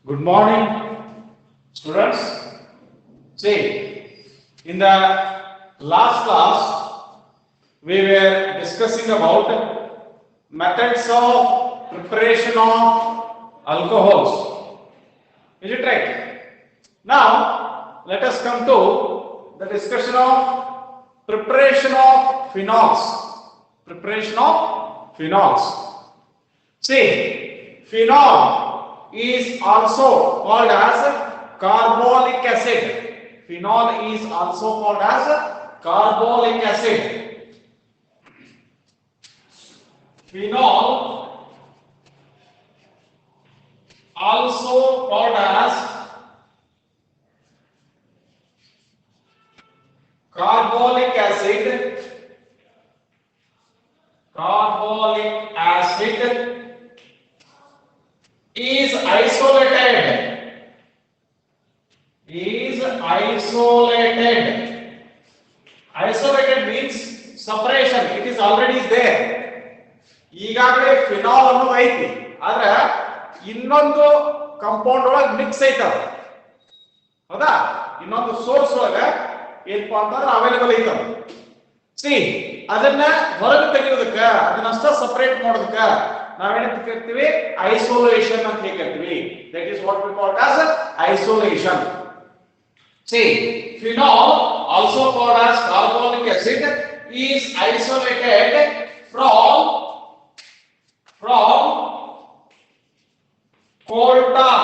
Good morning, students. See, in the last class, we were discussing about methods of preparation of alcohols. Is it right? Now, let us come to the discussion of preparation of phenols. Preparation of phenols. See, phenol is also called as carbolic acid. Phenol is also called as carbolic acid. Phenol also called as carbolic acid. Carbolic acid is isolated. Isolated means separation. It is already there. ಈಗಾಗಲೇ phenol ಅನ್ನೋದು ಐತಿ, ಆದ್ರೆ ಇನ್ನೊಂದು compound ಒಳಗೆ mix ಐತದ, ಹೌದಾ? ಇನ್ನೊಂದು source ಒಳಗ ಏನಪ್ಪಾ ಅಂತಂದ್ರೆ ಅವೈಲೇಬಲ್ ಐತದ. ಸಿ ಅದನ್ನ ಹೊರಗೆ ತೆಗೆಯೋದಕ್ಕ, ಅದನ್ನಷ್ಟ ಸಪರೇಟ್ ಮಾಡೋದಕ್ಕ ನಾವೇನಂತ ಕರಿತೀವಿ? ಐಸೋಲೇಷನ್ ಅಂತ ಕರಿತೀವಿ. That is what we call as isolation. See, phenol, also called as carbolic acid, is isolated from coal tar.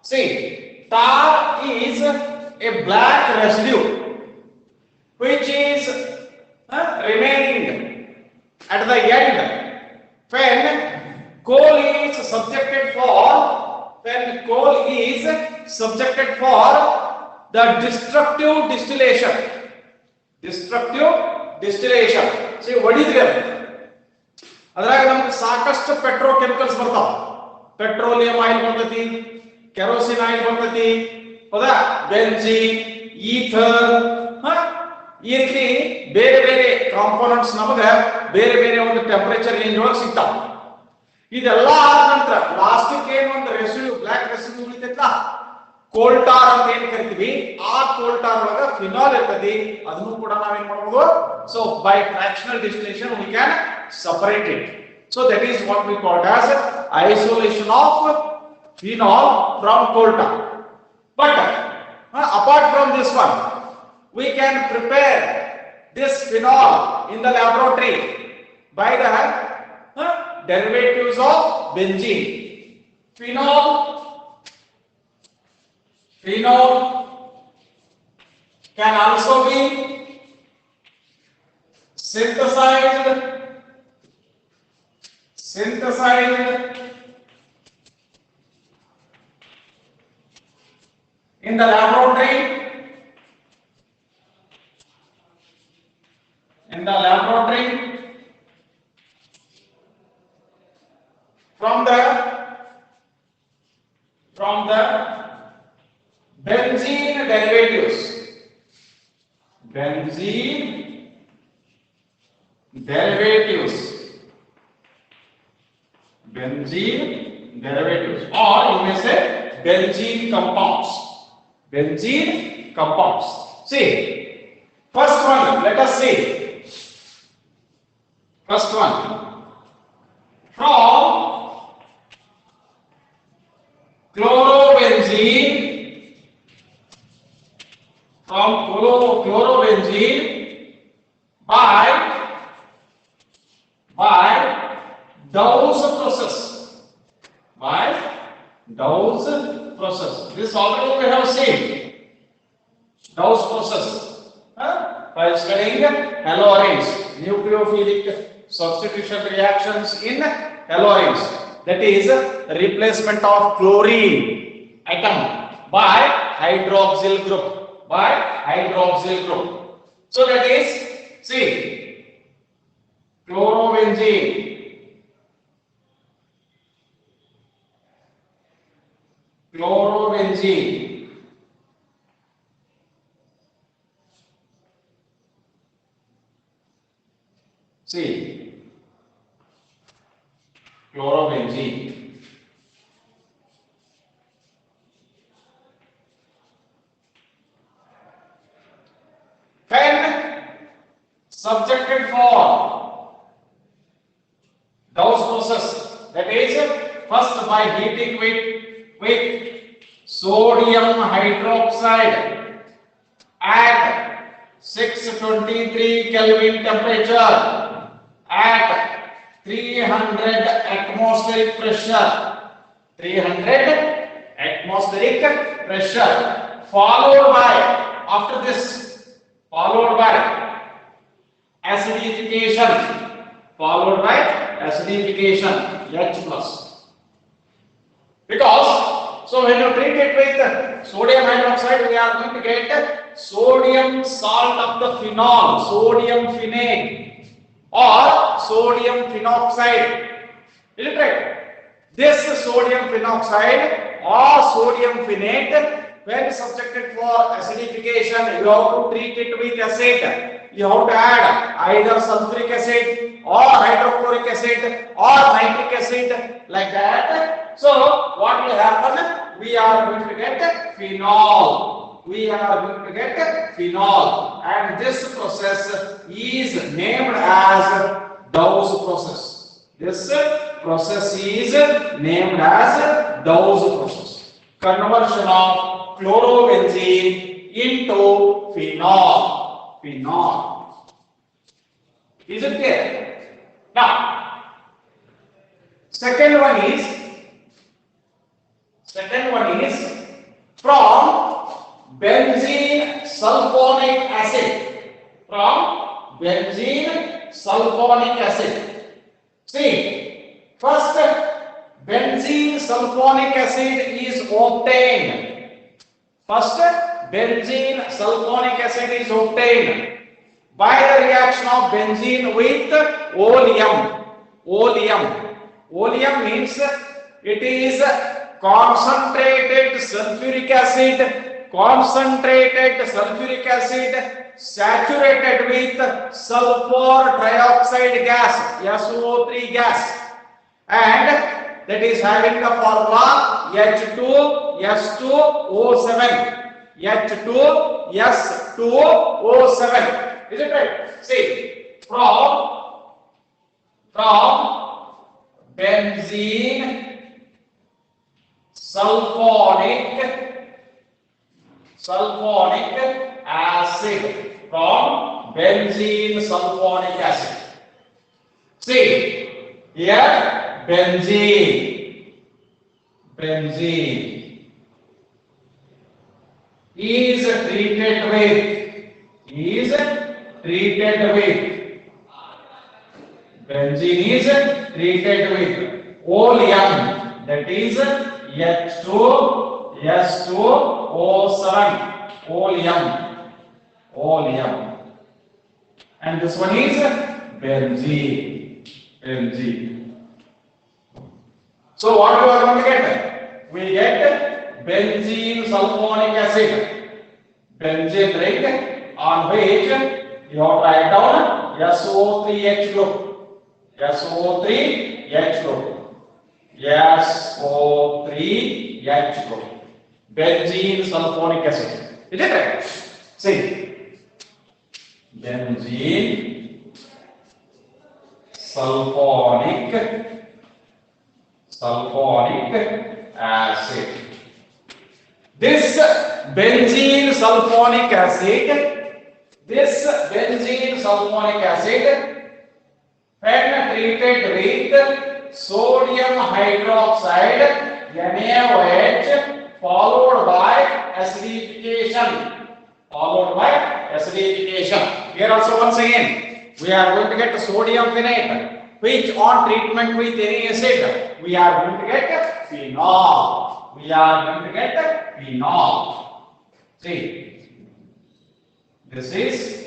See, tar is a black residue which is remaining at the end when coal is subjected for the destructive distillation. See, what is it? ಅದ್ರಾಗ ನಮ್ಗೆ ಸಾಕಷ್ಟು petrochemicals ಬರ್ತಾವ. Petroleum oil ಬರ್ತೈತಿ, kerosene oil ಬರ್ತೈತಿ, ಹೌದಾ? Benzene, ether, ಈ ರೀತಿ ಬೇರೆ ಬೇರೆ ಕಾಂಪೋನೆಂಟ್ಸ್ ನಮಗೆ ಬೇರೆ ಬೇರೆ ಒಂದು ಟೆಂಪರೇಚರ್ ರೇಂಜ್ ಒಳಗೆ ಸಿಗ್ತಾವ. ಇದೆಲ್ಲ ಆದ ನಂತರ ಲಾಸ್ಟಿಗೆ ಏನು ಒಂದು ರೆಸಿಡ್ಯೂ, ಬ್ಲಾಕ್ ರೆಸಿಡ್ಯೂ ಉಳಿತೈತಲ್ಲ, ಕೋಲ್ ಟಾರ್ ಅಂತ ಏನ್ ಕರಿತೀವಿ, ಆ ಕೋಲ್ ಟಾರ್ ಒಳಗ ಫಿನಾಲ್ ಇರ್ತೈತಿ. ಅದನ್ನು ಕೂಡ ನಾವೇನ್ ಮಾಡಬಹುದು? So by fractional distillation we can separate it. So that is what we call as isolation of phenol from coal tar. But apart from this one, we can prepare this phenol in the laboratory by the derivatives of benzene. Phenol can also be synthesized in the laboratory from the benzene derivatives. Or you may say benzene compounds. See, first one, let us see. First one, from chlorobenzene by Dawes process. This already we have seen. Dawes process. While studying haloarenes, nucleophilic substitution reactions in haloarenes, that is replacement of chlorine atom by hydroxyl group. So that is, see, chlorobenzene, see, chlorobenzene. When subjected for Dawes process, that is first by heating with sodium hydroxide at 623 Kelvin temperature at 300 atmospheric pressure, 300 atmospheric pressure, followed by, after this, followed by acidification, followed by acidification, H plus. Because, so when you treat it with sodium hydroxide, we are going to get sodium salt of the phenol, sodium phenate or sodium phenoxide. Is it right? This sodium phenoxide or sodium phenate, when subjected for acidification, you have to treat it with acid. You have to add either sulfuric acid or hydrochloric acid or nitric acid, like that. So what will happen? We are going to get phenol. We are going to get phenol, and this process is named as Dawes process. This process is named as Dawes process. Conversion of chlorobenzene into phenol. Phenol. Is it clear? Now, second one is from benzene sulfonic acid. From benzene sulfonic acid. See, first benzene sulfonic acid is obtained. First, benzene sulfonic acid is obtained by the reaction of benzene with oleum. Oleum means it is concentrated sulfuric acid, saturated with sulfur trioxide gas, SO3 gas, and that is having the formula H2S2O7. H2S2O7. Is it right? See, from benzene sulfonic acid. From benzene sulfonic acid. See, here benzene is treated with oleum, that is H2S2O7, oleum, and this one is benzene. So what we are going to get? We get benzene sulfonic acid, benzene ring, on which you have to write down SO3H group, SO3H group, benzene sulfonic acid. Is it right? See, benzene sulfonic acid. This benzene sulfonic acid, when treated with sodium hydroxide NaOH, followed by acidification. Here also once again we are going to get sodium phenate, which on treatment with any acid we are going to get phenol. See, this is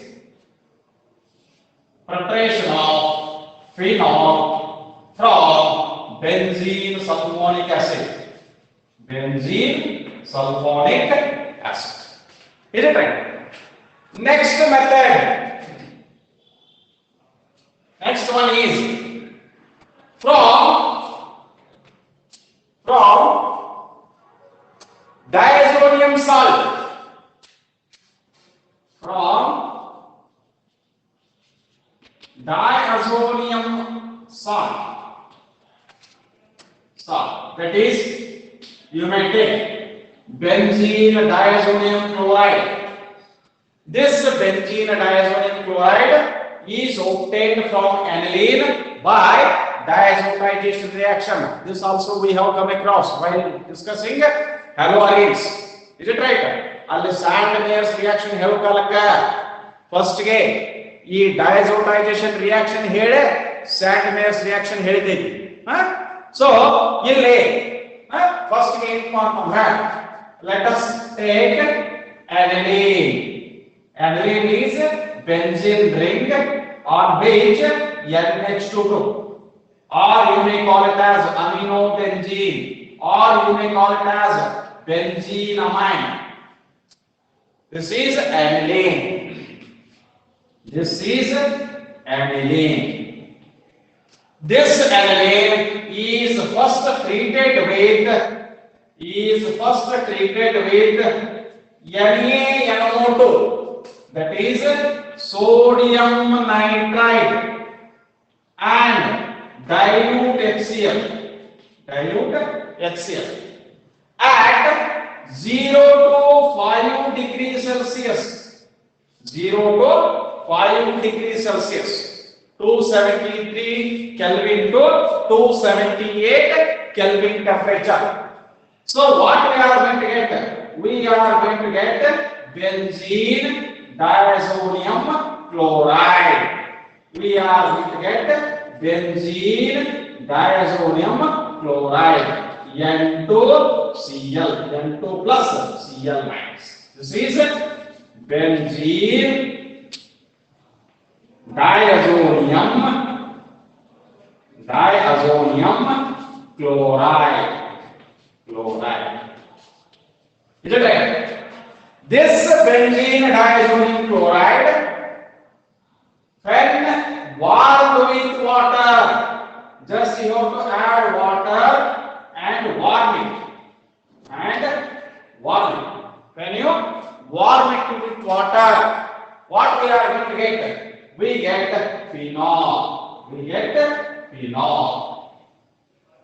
preparation of phenol from benzene sulfonic acid. Is it right? Next one is from diazonium salt. Salt. That is, you may take benzene diazonium chloride. This benzene diazonium chloride is obtained from aniline by diazotization reaction. This also we have come across while discussing haloarenes. Is it right? ಅಲ್ಲಿ and mayors reaction ಹೇಳೋ ಕಾಲಕ್ಕೆ first ಗೆ ಈ ಡೈazotization reaction ಹೇಳಿ and mayors reaction ಹೇಳಿದ್ದೀವಿ. So ಇಲ್ಲಿ first ಗೆ ಏನು ಮಾಡ್ಕೊಂಡ್ರೆ let us take aniline. Aniline is benzene ring on which NH2 group, or you may call it as aminobenzene, or you may call it as benzenamine. This is aniline. This is aniline. This aniline is first treated with NaNO2, that is sodium nitride, and dilute HCl at 0 to 5 degrees Celsius. 0 to 5 degrees Celsius. 273 Kelvin to 278 Kelvin temperature. So what we are going to get? We are going to get benzene diazonium chloride. We are going to get benzene diazonium chloride. N2Cl, N2 plus Cl minus. This is benzene diazonium chloride. Is it right? This benzene diazonium chloride, when warmed with water, just you have to add water and warm it. When you warm it with water, what we are going to get? We get phenol.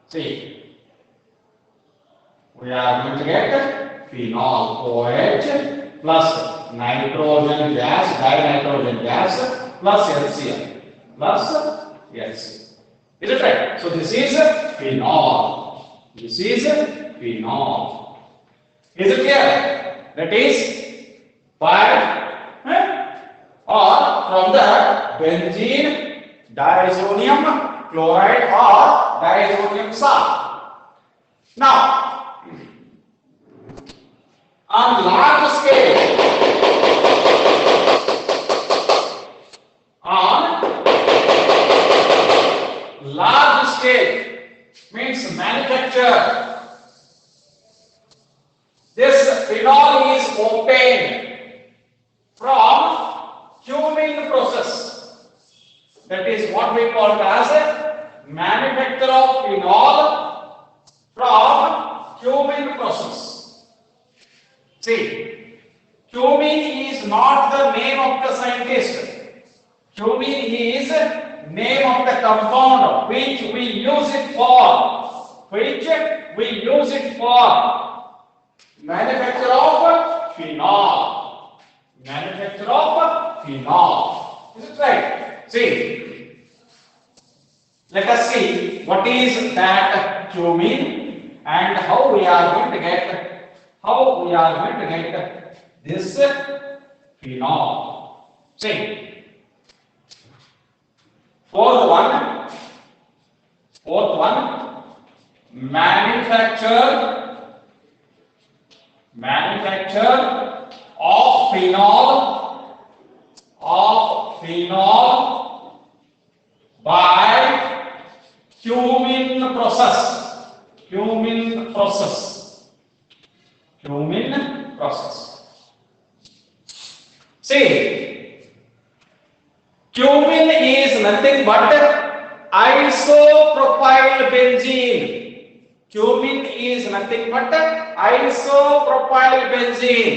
See, we are going to get phenol, OH plus nitrogen gas, dinitrogen gas plus HCl plus HCl. Is it right? So this is phenol. Is it clear? That is by or from the benzene diazonium chloride or diazonium salt. Now, on large scale, means manufacture. This phenol is obtained from Cumin process. That is what we call as manufacture of phenol from Cumin process. See, Cumin is not the name of the scientist. Cumin is name of the compound which we use it for. Manufacture of phenol. Is it right? See, let us see what is that cumin and how we are going to get this phenol. See, fourth one, manufacture of phenol by Cumin process. See, cumin is nothing but isopropyl benzene.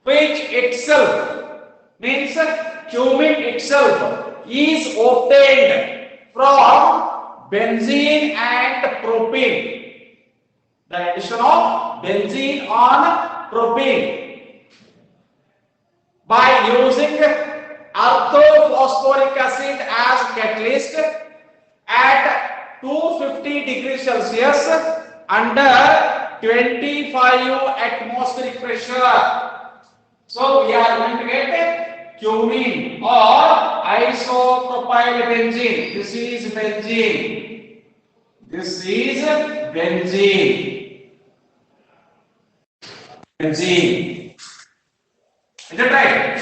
Which itself means cumin itself is obtained from benzene and propane. The addition of benzene on propane by using orthophosphoric acid as catalyst at 250 degrees Celsius under 25 atmospheric pressure. So we are going to get cumene or isopropyl benzene. This is benzene. This is benzene. Benzene. Is it right?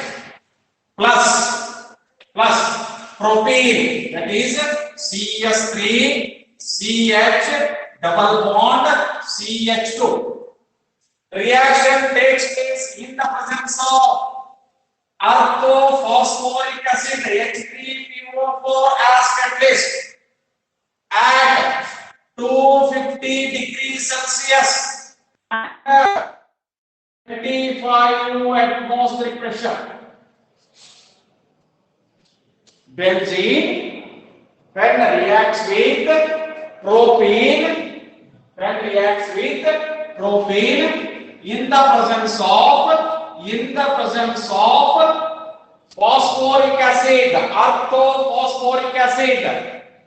Plus propane, that is CH3CH double bond CH2. Reaction takes place in the presence of orthophosphoric acid H3PO4 as catalyst at 250 degrees Celsius and 25 atmospheric pressure. Benzene, when reacts with propene, in the presence of phosphoric acid, orthophosphoric acid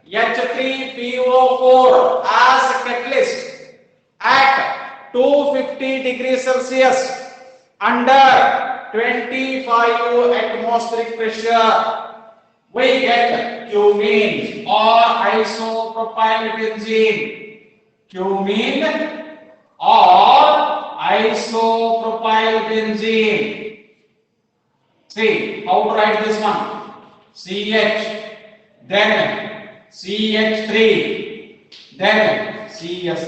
H3PO4 as catalyst at 250 degrees Celsius under 25 atmospheric pressure, we get cumene or isopropyl benzene. Cumene or isopropyl benzene. See how to write this one. CH, then CH3, then CH3.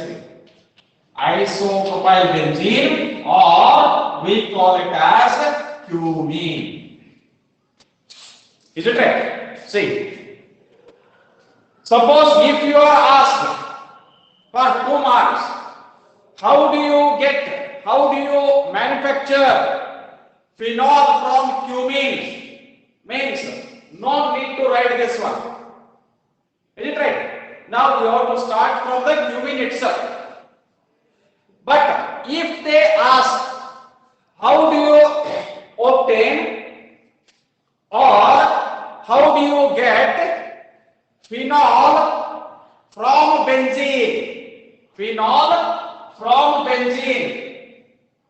Isopropyl benzene, or we call it as cumene. Is it right? See, suppose if you are asked for 2 marks, how do you manufacture phenol from cumene? Means no need to write this one. Is it right? Now you have to start from the cumene itself. But if they ask how do you obtain or how do you get phenol from benzene? Phenol from benzene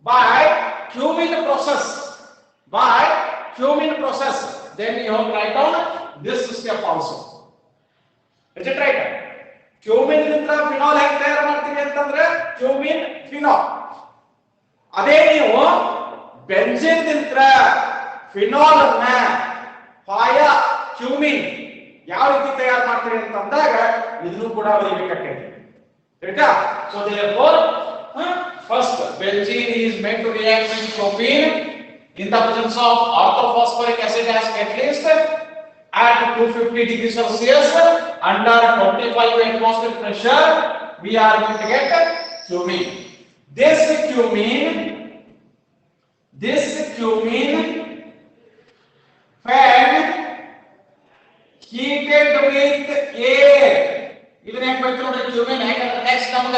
by cumene process. Then you have to write down this step also. Is it right? Cumene ಇಂದ phenol ಹೇಗೆ ತಯಾರು ಮಾಡ್ತೀವಿ ಅಂತಂದ್ರೆ cumene phenol. ಅದೇ ನೀವು benzene ಇಂದ phenol ಅನ್ನ via cumene ಯಾವ ರೀತಿ ತಯಾರು ಮಾಡ್ತೀರಿ ಅಂತ ಅಂದಾಗ ಇದನ್ನು ಕೂಡ ಬರೀಬೇಕಾಗ್ತದೆ. Right? So therefore, first benzene is made to react with propene in the presence of orthophosphoric acid as catalyst at 250 degrees Celsius under 25 atmospheric pressure. We are going to get cumene. This cumene when heated with air, ಇದನ್ನ ಹೆಂಗ್ ಬರ್ತೀವಿ ನೋಡಿ ಕ್ಯೂಮೆನ್ ಹೆಂಗ್ ಅಂತ next ನಮಗ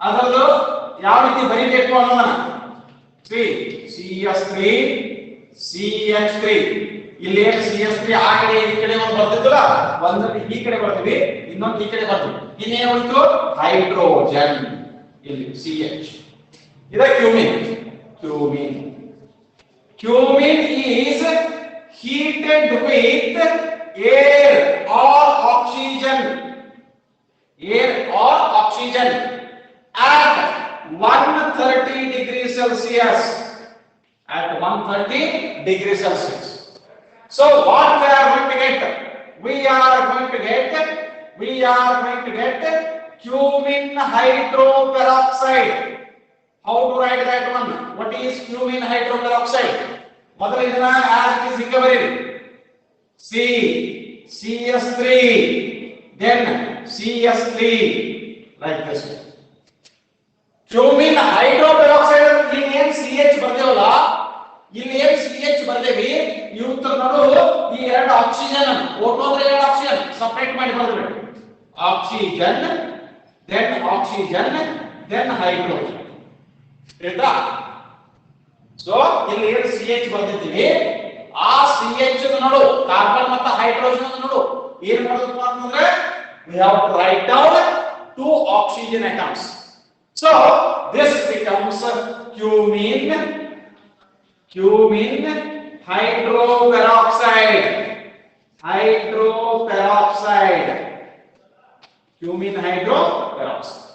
ಅದರದ್ದು ಯಾವ ರೀತಿ ಬರೀಬೇಕು ಅನ್ನೋದನ್ನ CH3 CH3 ಇಲ್ಲಿ CH3 ಆ ಕಡೆ ಈ ಕಡೆ ಒಂದು ಬರ್ತಿದ್ವಲ್ಲ, ಒಂದನ್ನು ಈ ಕಡೆ ಬರ್ತೀವಿ, ಇನ್ನೊಂದು ಈ ಕಡೆ ಬರ್ತೀವಿ. ಇನ್ನೇನು ಉಳಿತು ಹೈಡ್ರೋಜನ್, ಇಲ್ಲಿ CH. ಇದ cumin. Cumene is heated with air or oxygen at 130 degrees Celsius. So what we are going to get? We are going to get cumene hydroperoxide. How to write that one? What is cumene hydroperoxide? ಮೊದಲ ಇದನ್ನ as it is ಹಿಂಗೆ ಬರೀರಿ. CH3 then CH3 like this. Cumene hydroperoxide ಇಲ್ಲಿ ಏನು CH ಬರ್ದೇವಲ್ಲ, ಇಲ್ಲಿ ಏನು CH ಬರ್ದೇವಿ, ಇವತ್ತು ನಡುವೆ ಈ ಎರಡು ಆಕ್ಸಿಜನ್ ಓಟೋ ಅಂದ್ರೆ ಎರಡು ಆಕ್ಸಿಜನ್ ಸಪರೇಟ್ ಮಾಡಿ ಬರೆದ್ಬಿಡಿ. Oxygen then hydrogen. ಆಯ್ತಾ? ಸೊ ಇಲ್ಲಿ ಏನು CH ಬರ್ದಿದ್ದೀವಿ ಆ CH ನಡು ಕಾರ್ಬನ್ ಮತ್ತು ಹೈಡ್ರೋಜನ್ ನಡು ಏನು ಮಾಡಬೇಕು ಅಂತಂದ್ರೆ we have to write down two oxygen atoms. So this becomes cumene hydroperoxide. Cumene hydroperoxide.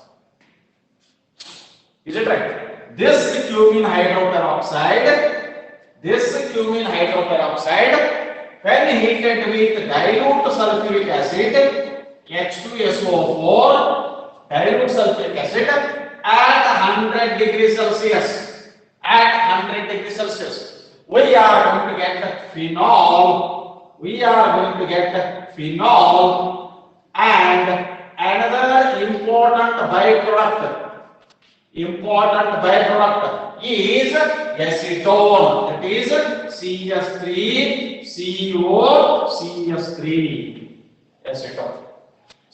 Is it right? This cumene hydroperoxide when heated with dilute sulfuric acid H2SO4 dilute sulfuric acid at 100 degrees Celsius, we are going to get phenol and another important byproduct is acetone, that is CH3COCH3 acetone.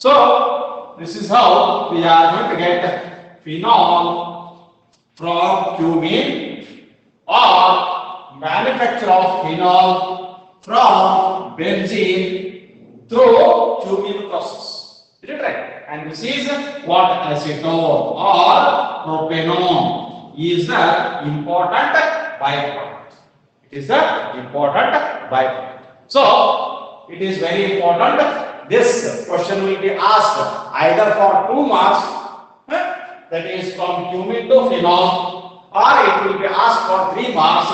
So this is how we are going to get phenol from cumene or manufacture of phenol from benzene through cumene process. Is it right? And this is what acetone or propanone is the important byproduct. So it is very important. This question will be asked either for 2 marks, that is from cumene to phenol, or it will be asked for 3 marks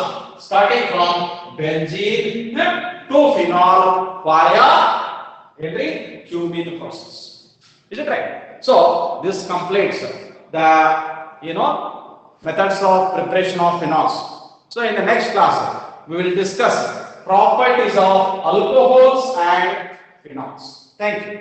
starting from benzene to phenol via every cumene process. Is it right? So this completes the methods of preparation of phenols. So in the next class we will discuss properties of alcohols and phenols. Thank you.